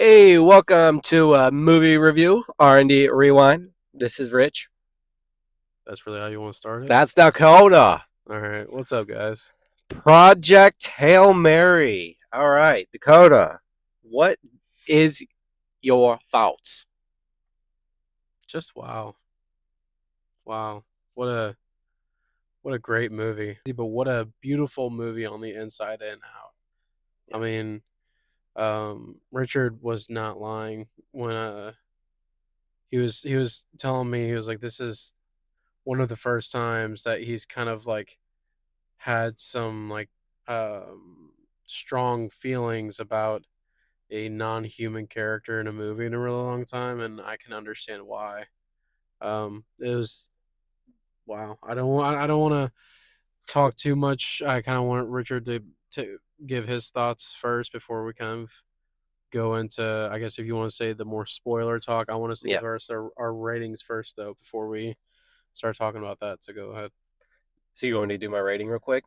Hey, welcome to movie review R&D Rewind. This is Rich. That's really how you want to start it? That's Dakota. All right. What's up, guys? Project Hail Mary. All right, Dakota. What is your thoughts? Just wow. Wow. What a what a great movie. But what a beautiful movie on the inside and out. I Yeah, mean, Richard was not lying when he was telling me. He was like, this is one of the first times that he's kind of like had some like strong feelings about a non-human character in a movie in a really long time, and I can understand why. It was wow. I don't want to talk too much. I kind of want Richard to give his thoughts first before we kind of go into, I guess, if you want to say the more spoiler talk. I want us to yeah. give our ratings first though before we start talking about that. So go ahead. So you want me to do my rating real quick?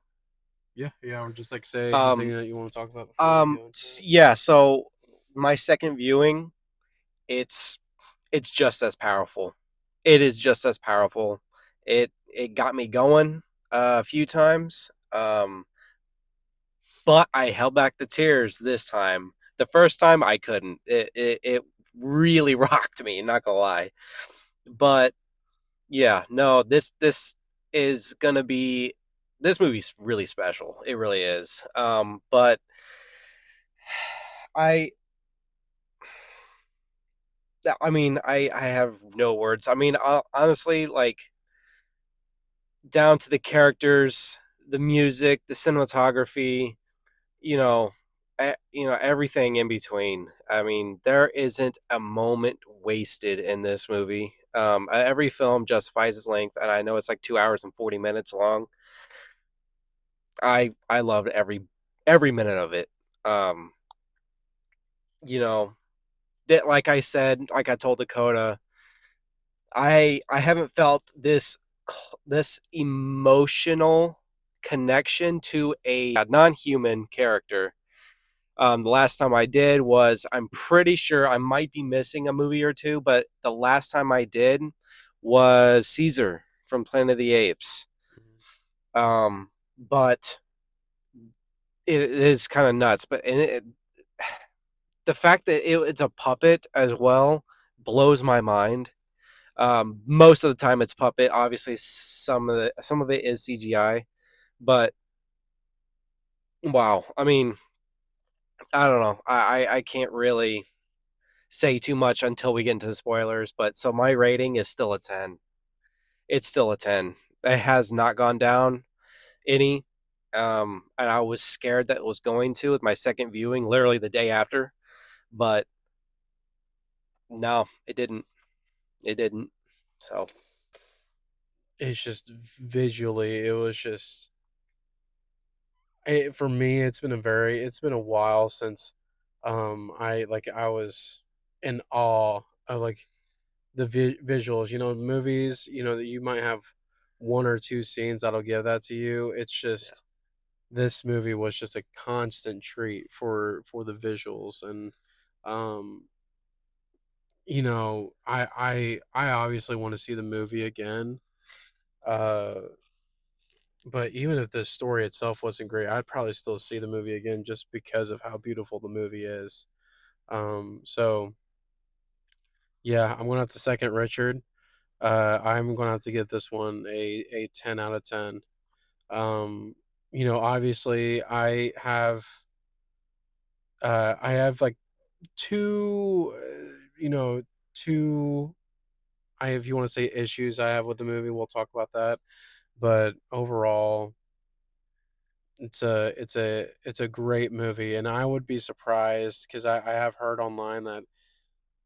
Yeah, or just like say anything Um, that you want to talk about before we go into it. yeah. So my second viewing, it's it's just as powerful. It is just as powerful. It got me going a few times. But I held back the tears this time. The first time I couldn't. It really rocked me, not gonna lie. But yeah, no, this is gonna be this movie's really special. It really is. But I I have no words. I mean, honestly, like down to the characters, the music, the cinematography, you know, everything in between. I mean, there isn't a moment wasted in this movie. Every film justifies its length, and I know it's like 2 hours and 40 minutes long. I loved every minute of it. Um, you know that, like I said, like I told Dakota, I haven't felt this emotional connection to a non-human character. The last time I did was, I'm pretty sure I might be missing a movie or two, but the last time I did was Caesar from Planet of the Apes. But it is kind of nuts. But the fact that it's a puppet as well blows my mind. Most of the time it's puppet. Obviously, some of it is CGI, but wow. I mean, I don't know. I can't really say too much until we get into the spoilers, but so my rating is still a 10. It's still a 10. It has not gone down any. And I was scared that it was going to with my second viewing, literally the day after, but no, it didn't. It didn't. So, It's just visually, it was just for me. It's been a while since I was in awe of like the visuals. You know, movies. You know that you might have one or two scenes that'll give that to you. It's yeah. just this movie was just a constant treat for the visuals and um I obviously want to see the movie again. Uh, but even if the story itself wasn't great, I'd probably still see the movie again just because of how beautiful the movie is. So yeah, I'm gonna have to second Richard. I'm gonna have to give this one a 10 out of 10. Um, obviously I have like two, two. If you want to say issues I have with the movie, we'll talk about that. But overall, it's a great movie, and I would be surprised because I have heard online that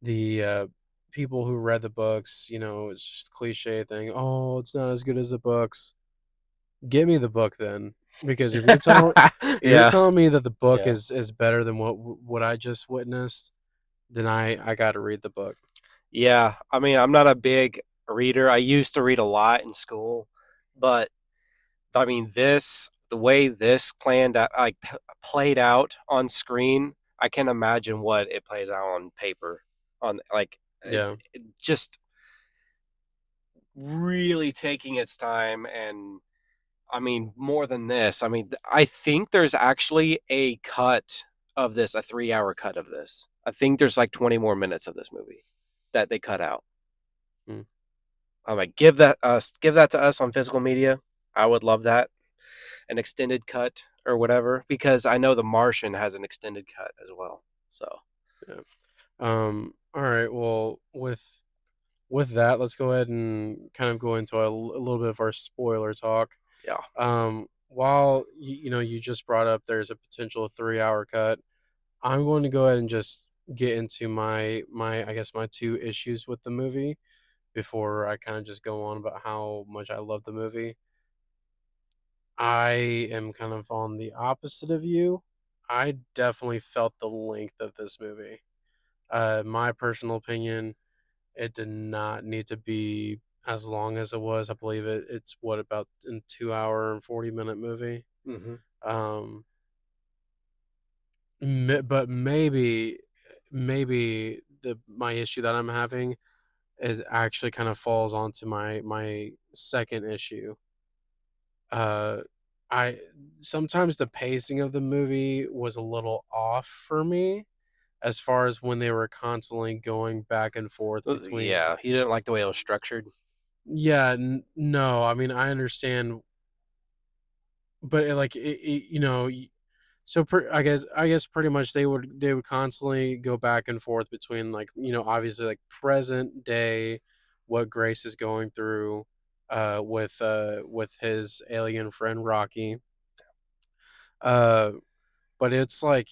the people who read the books, it's just a cliche thing. Oh, it's not as good as the books. Give me the book then, because if you're Yeah. telling me that the book Yeah. is better than what I just witnessed, then I got to read the book. Yeah. I mean, I'm not a big reader. I used to read a lot in school, but I mean, the way this played out on screen, I can't imagine what it plays out on paper. On like Yeah. just really taking its time, and I mean more than this. I mean, I think there's actually a cut of this, a 3 hour cut of this. I think there's like 20 more minutes of this movie that they cut out. Mm. I'm like, give that to us on physical media. I would love that, an extended cut or whatever, because I know The Martian has an extended cut as well. So Yeah. All right. Well, with that, let's go ahead and kind of go into a little bit of our spoiler talk. yeah. While you just brought up there's a potential 3 hour cut, I'm going to go ahead and just get into my I guess my two issues with the movie before I kind of just go on about how much I love the movie. I am kind of on the opposite of you. I definitely felt the length of this movie. My personal opinion, it did not need to be as long as it was. I believe it's what about in 2 hour and 40 minute movie. Mm-hmm. Um, but maybe the my issue that I'm having is actually kind of falls onto my second issue. Uh, I sometimes the pacing of the movie was a little off for me as far as when they were constantly going back and forth between. Yeah, he didn't like the way it was structured. Yeah, no, I mean I understand, but so I guess pretty much they would constantly go back and forth between like obviously like present day, what Grace is going through, with his alien friend Rocky, uh, but it's like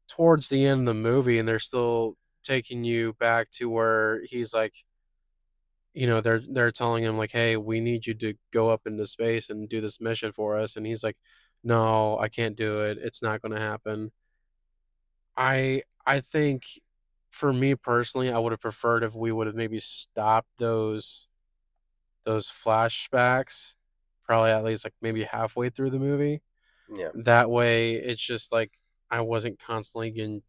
towards the end of the movie and they're still taking you back to where he's like, they're telling him like, "Hey, we need you to go up into space and do this mission for us," and he's like, "No, I can't do it. It's not going to happen." I think for me personally, I would have preferred if we would have maybe stopped those flashbacks, probably at least like maybe halfway through the movie. Yeah. That way, it's just like I wasn't constantly getting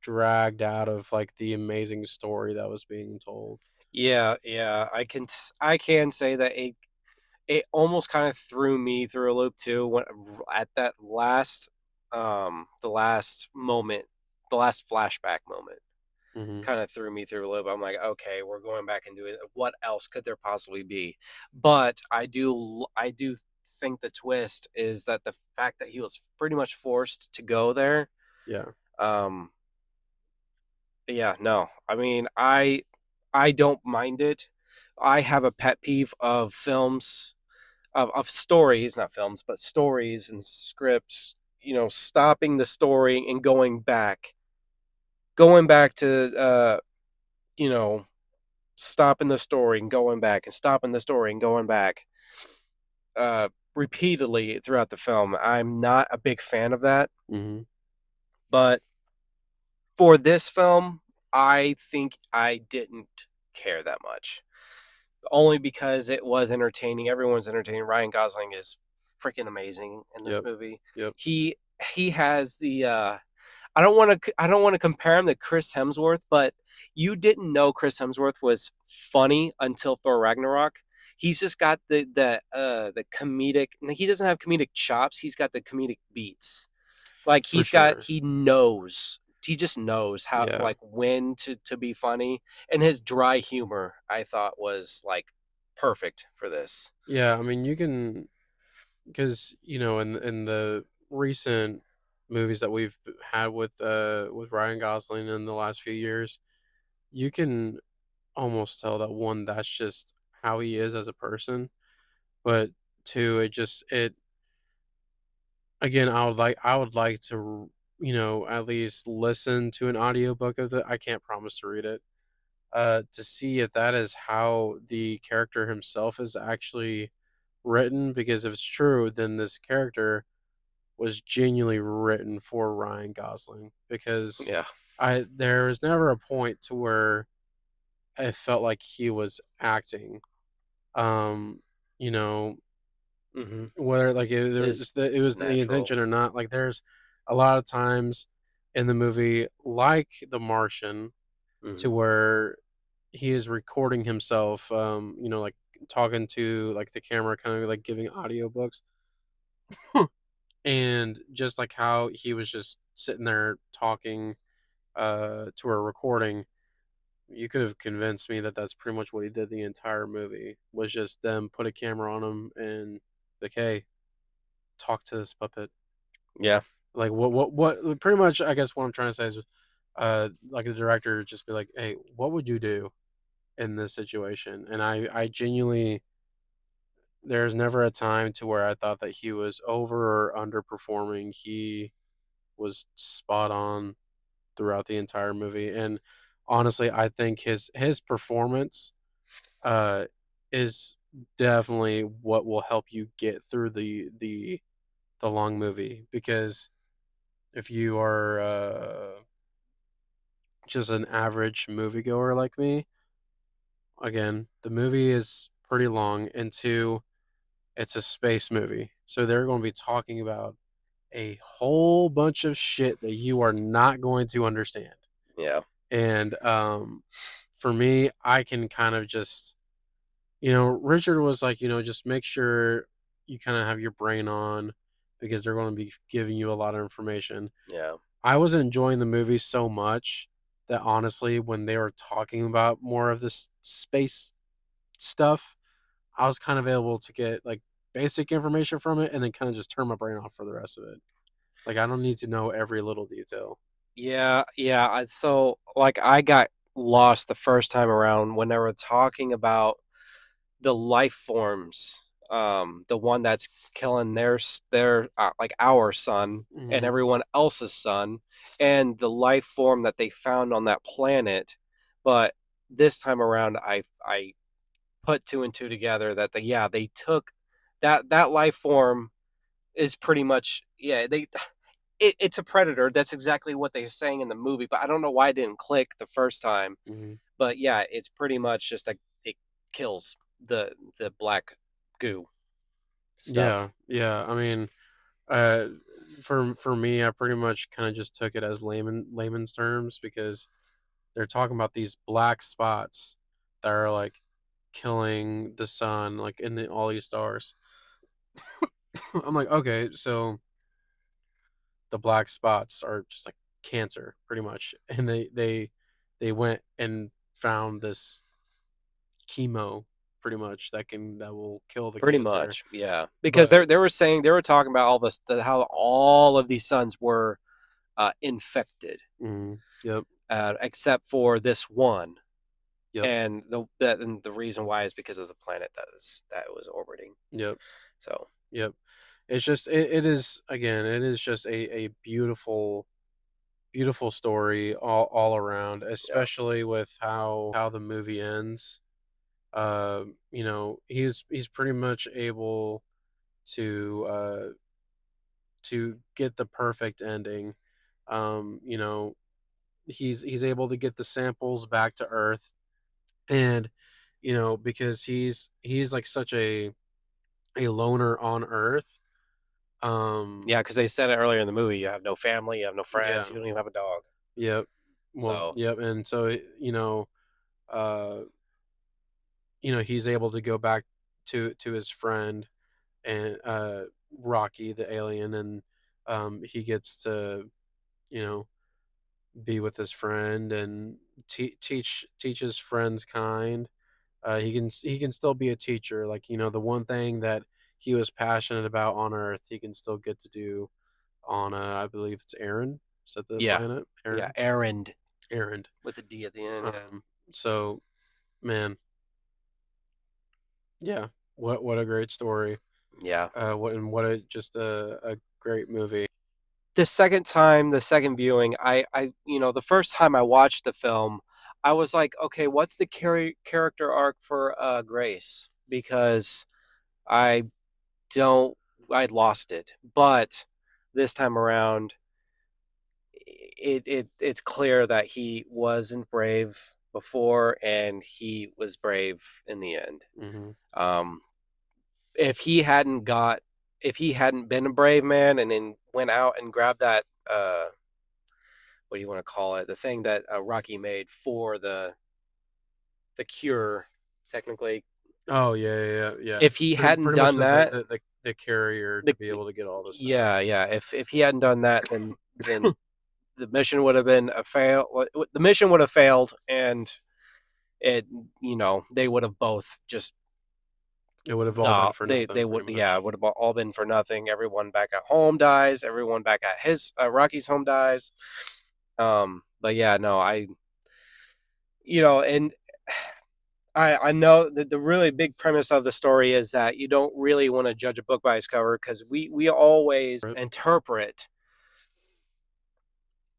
dragged out of like the amazing story that was being told. Yeah, yeah. I can say that it almost kind of threw me through a loop too when at that last the last moment, the last flashback moment Hmm. kind of threw me through a loop. I'm like, okay, we're going back and doing it. What else could there possibly be? But I do think the twist is that the fact that he was pretty much forced to go there. Yeah. Um, yeah, no. I mean, I don't mind it. I have a pet peeve of films of stories, not films, but stories and scripts, stopping the story and going back to you know, stopping the story and going back and stopping the story and going back repeatedly throughout the film. I'm not a big fan of that, Hmm. but for this film, I think I didn't care that much. Only because it was entertaining. Everyone's entertaining. Ryan Gosling is freaking amazing in this Yep. movie. Yep. He he has the I don't want to compare him to Chris Hemsworth, but you didn't know Chris Hemsworth was funny until Thor Ragnarok. He's just got the comedic. He doesn't have comedic chops. He's got the comedic beats. Like For sure. he knows. He just knows how, Yeah. like, when to be funny, and his dry humor I thought was like perfect for this. Yeah. I mean, you can because in the recent movies that we've had with Ryan Gosling in the last few years, you can almost tell that one that's just how he is as a person, but two, it again, I would like to at least listen to an audiobook of the. I can't promise to read it. To see if that is how the character himself is actually written, because if it's true, then this character was genuinely written for Ryan Gosling, because Yeah. I there was never a point to where I felt like he was acting. Um, you know, Mm-hmm. whether like it, there was Is the, it is was the natural. intention or not. Like there's a lot of times in the movie, like The Martian, to Hmm. where he is recording himself, like talking to like the camera, kind of like giving audiobooks. And just like how he was just sitting there talking to a recording, you could have convinced me that that's pretty much what he did the entire movie, was just them put a camera on him and like, hey, talk to this puppet. Yeah, Like what pretty much, I guess what I'm trying to say is like the director just be like, hey, what would you do in this situation? And I genuinely, there's never a time to where I thought that he was over or underperforming. He was spot on throughout the entire movie. And honestly, I think his performance uh is definitely what will help you get through the long movie, because if you are just an average moviegoer like me, again, the movie is pretty long, and two, it's a space movie. So they're going to be talking about a whole bunch of shit that you are not going to understand. yeah, And for me, I can kind of just, Richard was like, just make sure you kind of have your brain on, because they're going to be giving you a lot of information. yeah, I was enjoying the movie so much that honestly, when they were talking about more of this space stuff, I was kind of able to get like basic information from it and then kind of just turn my brain off for the rest of it. Like, I don't need to know every little detail. yeah, yeah. So like I got lost the first time around when they were talking about the life forms, the one that's killing their like our sun and Hmm. everyone else's sun, and the life form that they found on that planet. But this time around, I put two and two together that they took that life form is pretty much, it's a predator. That's exactly what they're saying in the movie, but I don't know why it didn't click the first time. Hmm. But yeah, it's pretty much just like it kills the black goo stuff. Yeah, yeah. I mean, uh, for me, I pretty much kind of just took it as layman's terms, because they're talking about these black spots that are like killing the sun, like in all these stars. I'm like, okay, so the black spots are just like cancer, pretty much, and they went and found this chemo, pretty much, that will kill the Pretty cancer. much, yeah. Because But they were talking about all this, how all of these suns were infected, yep, except for this one, yep, and the reason why is because of the planet that was orbiting. yep, So yep. It's just it is, again, it is just a beautiful, beautiful story all around, yeah, especially with how the movie ends. He's pretty much able to get the perfect ending. You know, he's able to get the samples back to Earth, and because he's like such a loner on Earth. yeah. Because they said it earlier in the movie, you have no family, you have no friends, Yeah. you don't even have a dog. Yep. Well, So yep. And so uh, he's able to go back to his friend, and Rocky the alien, and he gets to you know be with his friend and teach his friends kind. He can still be a teacher, like the one thing that he was passionate about on Earth, he can still get to do on I believe it's Aaron. Is that the yeah, planet? yeah. Aaron. Errand Aaron. with a D at the end. Yeah, Um. So, man, yeah. What a great story. yeah. What a just a great movie. The second viewing, the first time I watched the film, I was like, okay, what's the character arc for Grace? Because I don't, I lost it. But this time around, it's clear that he wasn't brave before, and he was brave in the end. Hmm. Um, if he hadn't got, if he hadn't been a brave man and then went out and grabbed that what do you want to call it? The thing that Rocky made for the cure, technically. Oh yeah. If he hadn't Pretty much done that, the carrier the to be able to get all the stuff. yeah. If he hadn't done that, then the mission would have been a fail. The mission would have failed, and it they would have both just It would have all been for nothing. they would pretty much. it would have all been for nothing. Everyone back at home dies. Everyone back at his Rocky's home dies. But yeah, no, and I know that the really big premise of the story is that you don't really want to judge a book by its cover, because we always interpret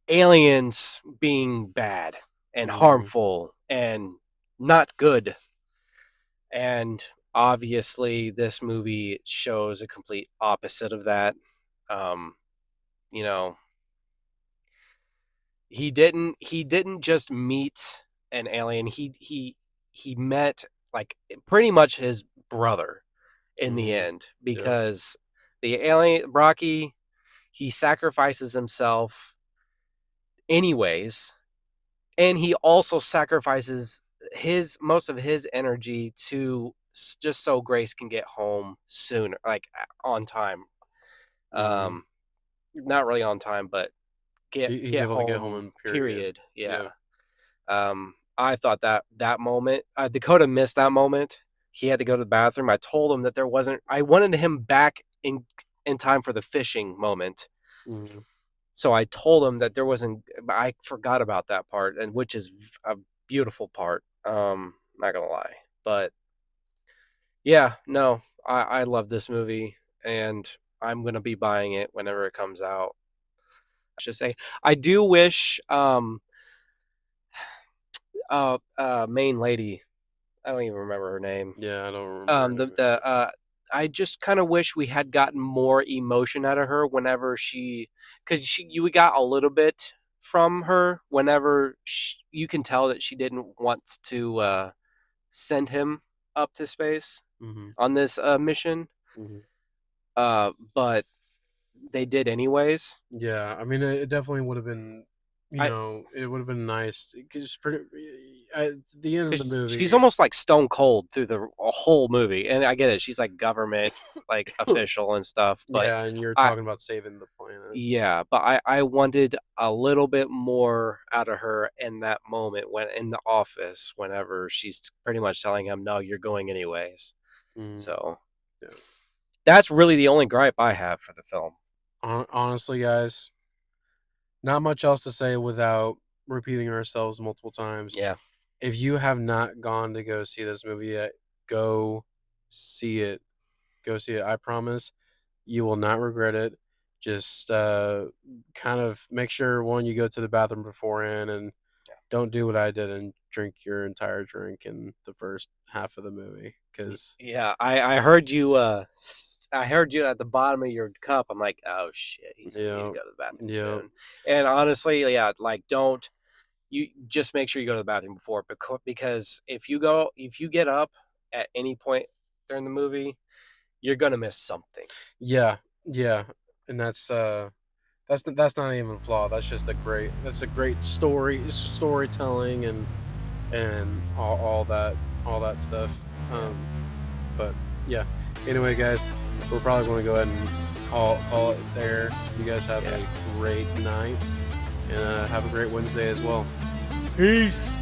aliens being bad and harmful and not good. And obviously this movie shows a complete opposite of that. You know, he didn't just meet an alien. He met like pretty much his brother in the end, because the alien Rocky, he sacrifices himself anyways, and he also sacrifices most of his energy to just so Grace can get home sooner, like on time. Not really on time, but He's get able home, to get home in period. Yeah. I thought that moment, Dakota missed that moment. He had to go to the bathroom. I told him that I wanted him back in time for the fishing moment. So I told him that I forgot about that part, and which is a beautiful part. Not gonna lie, but yeah, no, I love this movie, and I'm gonna be buying it whenever it comes out. I should say I do wish main lady, I don't even remember her name. Yeah, I don't remember. I just kind of wish we had gotten more emotion out of her whenever we got a little bit from her whenever you can tell that she didn't want to send him up to space on this mission. But they did anyways. Yeah, I mean, it definitely would have been, it would have been nice, because at the end of the movie, she's almost like stone cold through the whole movie, and I get it. She's like government, like official and stuff. But yeah, and you're talking about saving the planet. Yeah, but I wanted a little bit more out of her in that moment when in the office, whenever she's pretty much telling him, "No, you're going anyways." So yeah. That's really the only gripe I have for the film. Honestly, guys, not much else to say without repeating ourselves multiple times. Yeah. If you have not gone to go see this movie yet, go see it. Go see it. I promise you will not regret it. Just kind of make sure, one, you go to the bathroom beforehand, and don't do what I did and drink your entire drink in the first half of the movie. Because I heard you. I heard you at the bottom of your cup. I'm like, oh shit, he's gonna need to go to the bathroom soon. And honestly, like you just make sure you go to the bathroom before, because if you get up at any point during the movie, you're gonna miss something. Yeah, and that's not even a flaw. That's just a great storytelling and all that stuff. But yeah. Anyway, guys, we're probably going to go ahead and call it there. You guys have a great night, and have a great Wednesday as well. Peace.